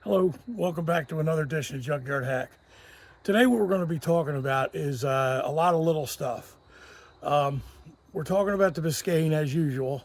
Hello, welcome back to another edition of Junkyard Hack. Today what we're going to be talking about is a lot of little stuff. We're talking about the Biscayne as usual.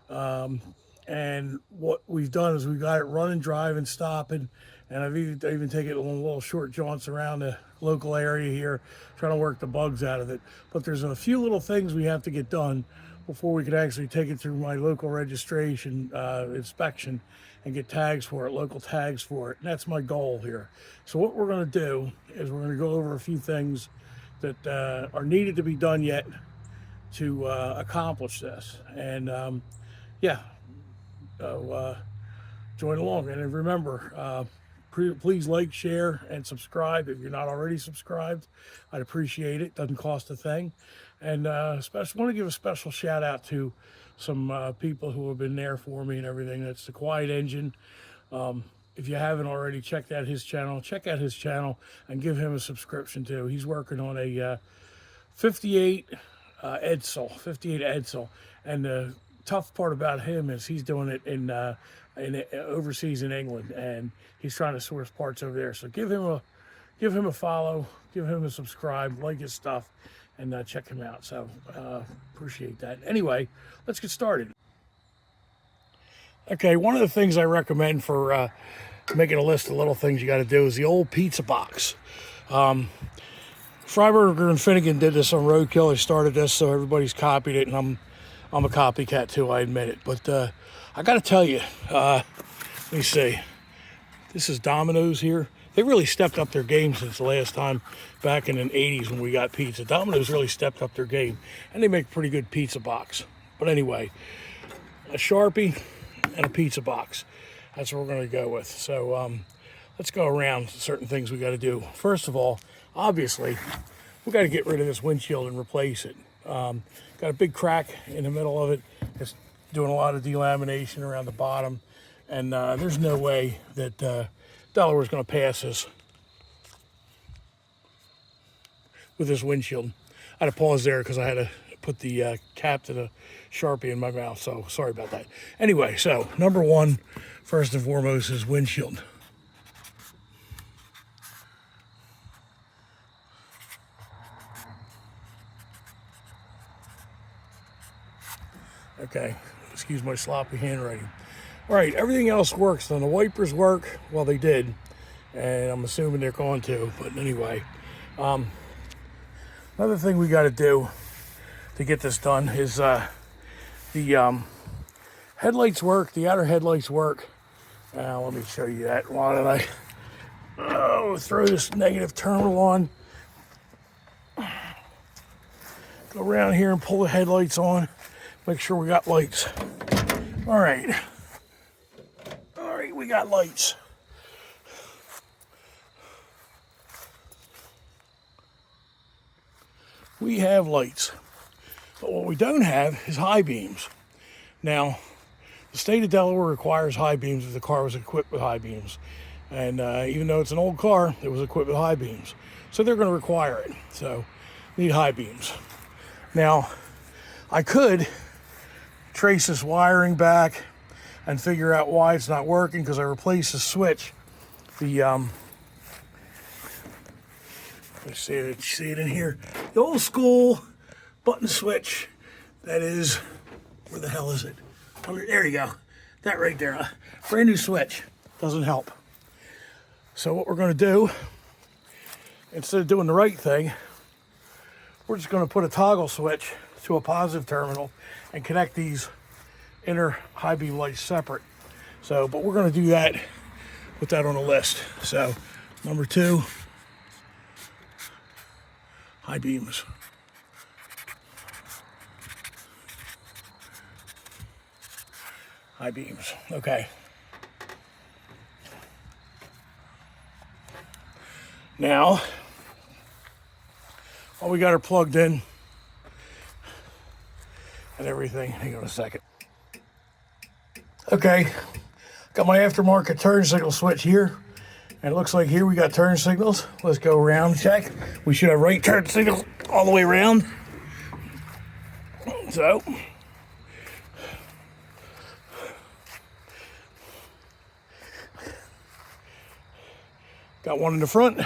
And what we've done is we got it running, driving, stopping, and I've even taken it on little short jaunts around the local area here, trying to work the bugs out of it. But there's a few little things we have to get done before we could actually take it through my local registration inspection and get tags for it, local tags for it. And that's my goal here. So what we're going to do is we're going to go over a few things that are needed to be done yet to accomplish this. And yeah, so join along. And remember, please like, share, and subscribe if you're not already subscribed. I'd appreciate it. Doesn't cost a thing. And especially want to give a special shout out to some people who have been there for me and everything. That's the Quiet Engine. If you haven't already checked out his channel, check out his channel and give him a subscription too. He's working on a 58 Edsel, and the tough part about him is he's doing it in overseas in England, and he's trying to source parts over there. So give him a follow, give him a subscribe, like his stuff, and check him out. So appreciate that. Anyway, let's get started. Okay, one of the things I recommend for making a list of little things you got to do is the old pizza box. Freiberger and Finnegan did this on Roadkill. They started this, so everybody's copied it, and I'm a copycat too, I admit it. But I got to tell you, let me see. This is Domino's here. They really stepped up their game since the last time back in the 80s when we got pizza. Domino's really stepped up their game, and they make a pretty good pizza box. But anyway, a Sharpie and a pizza box. That's what we're going to go with. So let's go around certain things we got to do. First of all, obviously, we got to get rid of this windshield and replace it. Got a big crack in the middle of it. It's doing a lot of delamination around the bottom, and there's no way that Delaware's going to pass this with this windshield. I had to pause there because I had to put the cap to the Sharpie in my mouth, so sorry about that. Anyway, so number one, first and foremost, is windshield. Okay, excuse my sloppy handwriting. All right, everything else works. Then the wipers work. Well, they did, and I'm assuming they're going to. But anyway, another thing we got to do to get this done is the headlights work. The outer headlights work. Let me show you that. Why don't I throw this negative terminal on? Go around here and pull the headlights on. Make sure we got lights. All right, we got lights. We have lights, but what we don't have is high beams. Now, the state of Delaware requires high beams if the car was equipped with high beams. And even though it's an old car, it was equipped with high beams. So they're going to require it. So, need high beams. Now, I could trace this wiring back and figure out why it's not working, because I replaced the switch. Let's see it in here. The old school button switch. That is, where the hell is it? Oh, there you go. That right there. Brand new switch. Doesn't help. So what we're going to do, instead of doing the right thing, we're just going to put a toggle switch to a positive terminal and connect these inner high beam lights separate. So, but we're going to do that, put that on the list. So, number two, high beams. High beams, okay. Now, all we got are plugged in and everything. Hang on a second. Okay, got my aftermarket turn signal switch here, and it looks like here we got turn signals. Let's go around and check. We should have right turn signals all the way around. So, Got one in the front.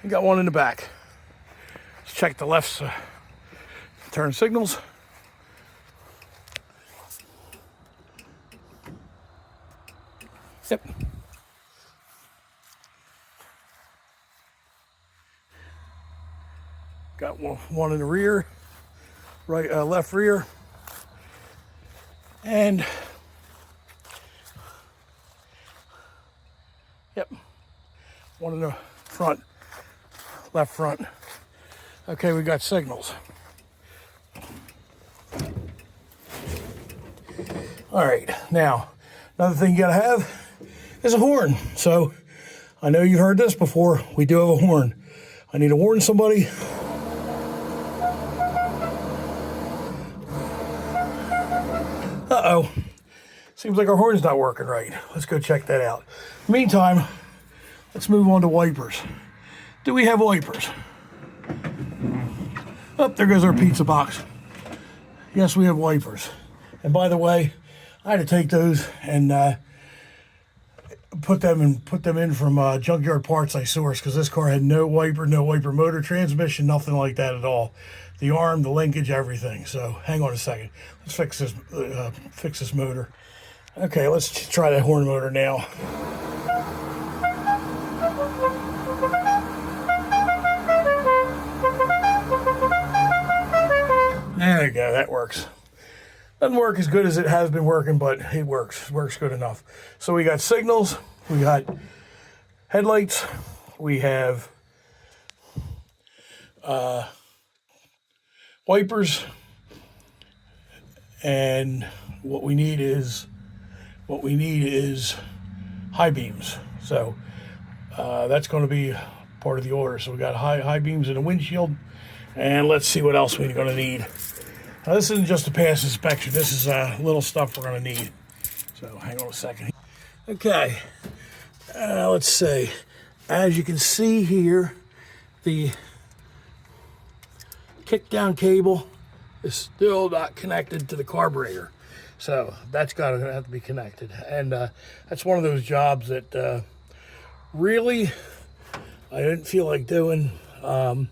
And got one in the back. Let's check the left turn signals. Yep. Got one in the rear, left rear, and yep, one in the front, left front. Okay, we got signals. All right, now another thing you gotta have is a horn. So I know you've heard this before. We do have a horn. I need to warn somebody. Uh-oh. Seems like our horn's not working right. Let's go check that out. Meantime, let's move on to wipers. Do we have wipers? Oh, there goes our pizza box. Yes, we have wipers. And by the way, I had to take those and put them in from junkyard parts I sourced, because this car had no wiper motor, transmission, nothing like that at all. The arm, the linkage, everything. So hang on a second. Let's fix this motor. Okay, let's try that horn motor now. There you go, that works. Doesn't work as good as it has been working, but it works. It works good enough. So we got signals, we got headlights, we have wipers, and what we need is high beams. So that's going to be part of the order. So we got high beams in the windshield, and let's see what else we're going to need. Now, this isn't just a pass inspection. This is little stuff we're going to need. So hang on a second. Okay, let's see. As you can see here, the kick-down cable is still not connected to the carburetor. So that's got to have to be connected. And that's one of those jobs that really I didn't feel like doing. I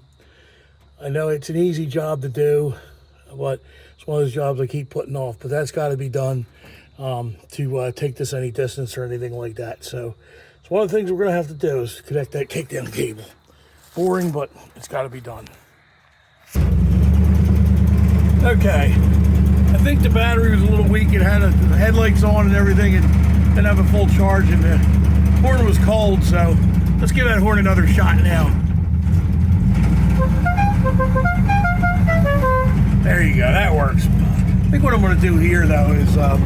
know it's an easy job to do, but it's one of those jobs I keep putting off. But that's got to be done to take this any distance or anything like that. So it's one of the things we're going to have to do is connect that kick-down cable. Boring, but it's got to be done. Okay, I think the battery was a little weak. It had the headlights on and everything, and didn't have a full charge, and the horn was cold, so let's give that horn another shot now. There you go, that works. I think what I'm going to do here, though, is a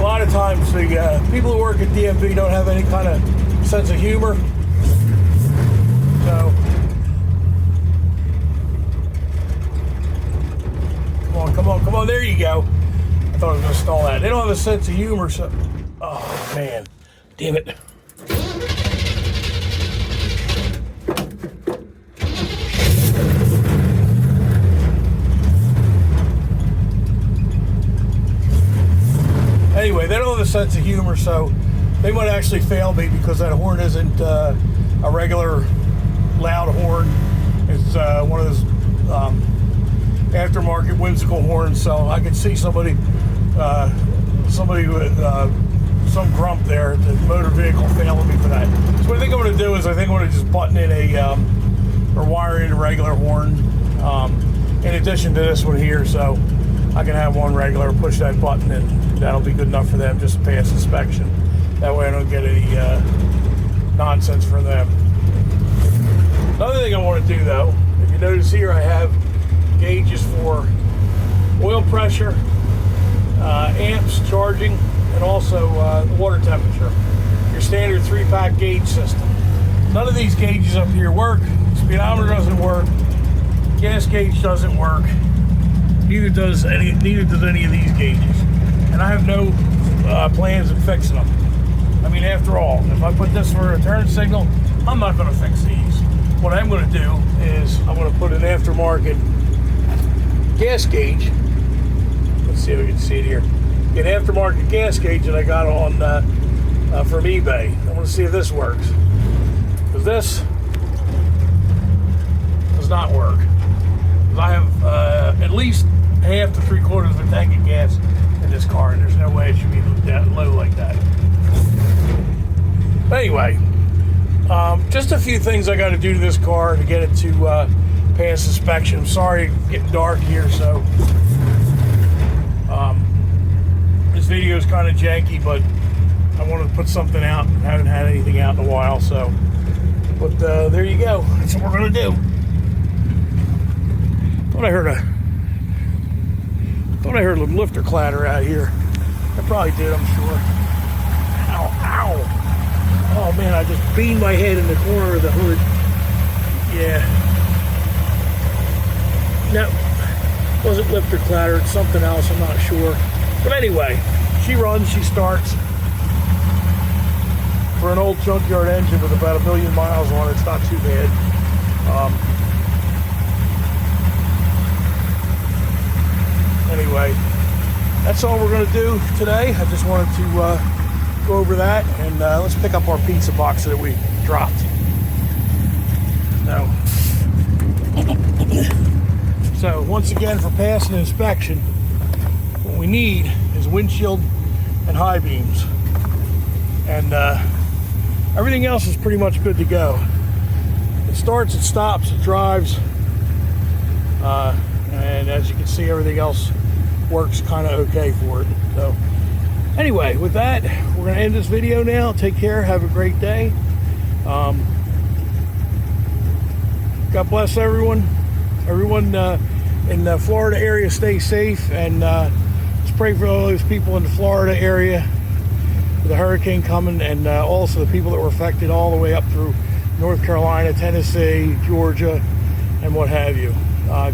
lot of times the people who work at DMV don't have any kind of sense of humor. So, come on, there you go. I thought I was going to stall that. They don't have a sense of humor, so... Oh, man. Damn it. Anyway, they don't have a sense of humor, so they might actually fail me because that horn isn't a regular loud horn. It's one of those aftermarket whimsical horns, so I could see somebody with some grump there at the motor vehicle failing me for that. So what I think I'm going to do is I think I'm going to just button in or wire in a regular horn in addition to this one here, so I can have one regular, push that button, and that'll be good enough for them just to pass inspection. That way I don't get any nonsense from them. Another thing I want to do, though, if you notice here, I have gauges for oil pressure, amps, charging, and also the water temperature. Your standard 3-pack gauge system. None of these gauges up here work. Speedometer doesn't work. Gas gauge doesn't work. Neither does any of these gauges. And I have no plans of fixing them. I mean, after all, if I put this for a turn signal, I'm not going to fix these. What I'm going to do is I'm going to put an aftermarket gas gauge. Let's see if we can see it here. An aftermarket gas gauge that I got on from eBay. I want to see if this works, because this does not work. I have at least half to 3/4 of a tank of gas in this car, and there's no way it should be that low like that. But anyway, just a few things I got to do to this car to get it to pass inspection. I'm sorry, it's getting dark here, so this video is kind of janky, but I wanted to put something out. I haven't had anything out in a while, so. But there you go. That's what we're gonna do. Thought I heard a lifter clatter out here. I probably did, I'm sure. Ow, ow. Oh man, I just beamed my head in the corner of the hood. Yeah. No, wasn't lifter clatter, it's something else, I'm not sure. But anyway, she runs, she starts. For an old junkyard engine with about 1 million miles on it, it's not too bad. Anyway, that's all we're going to do today. I just wanted to go over that, and let's pick up our pizza box that we dropped. Now, so once again, for passing inspection, what we need is windshield and high beams, and everything else is pretty much good to go. It starts, it stops, it drives, and as you can see, everything else works kind of okay for it. So anyway, with that, we're going to end this video now. Take care, have a great day. God bless everyone. Everyone in the Florida area, stay safe, and let's pray for all those people in the Florida area with the hurricane coming, and also the people that were affected all the way up through North Carolina, Tennessee, Georgia, and what have you.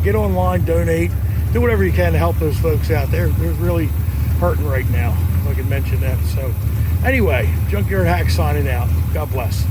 Get online, donate, do whatever you can to help those folks out there. They're really hurting right now, if I can mention that. So anyway, Junkyard Hack signing out. God bless.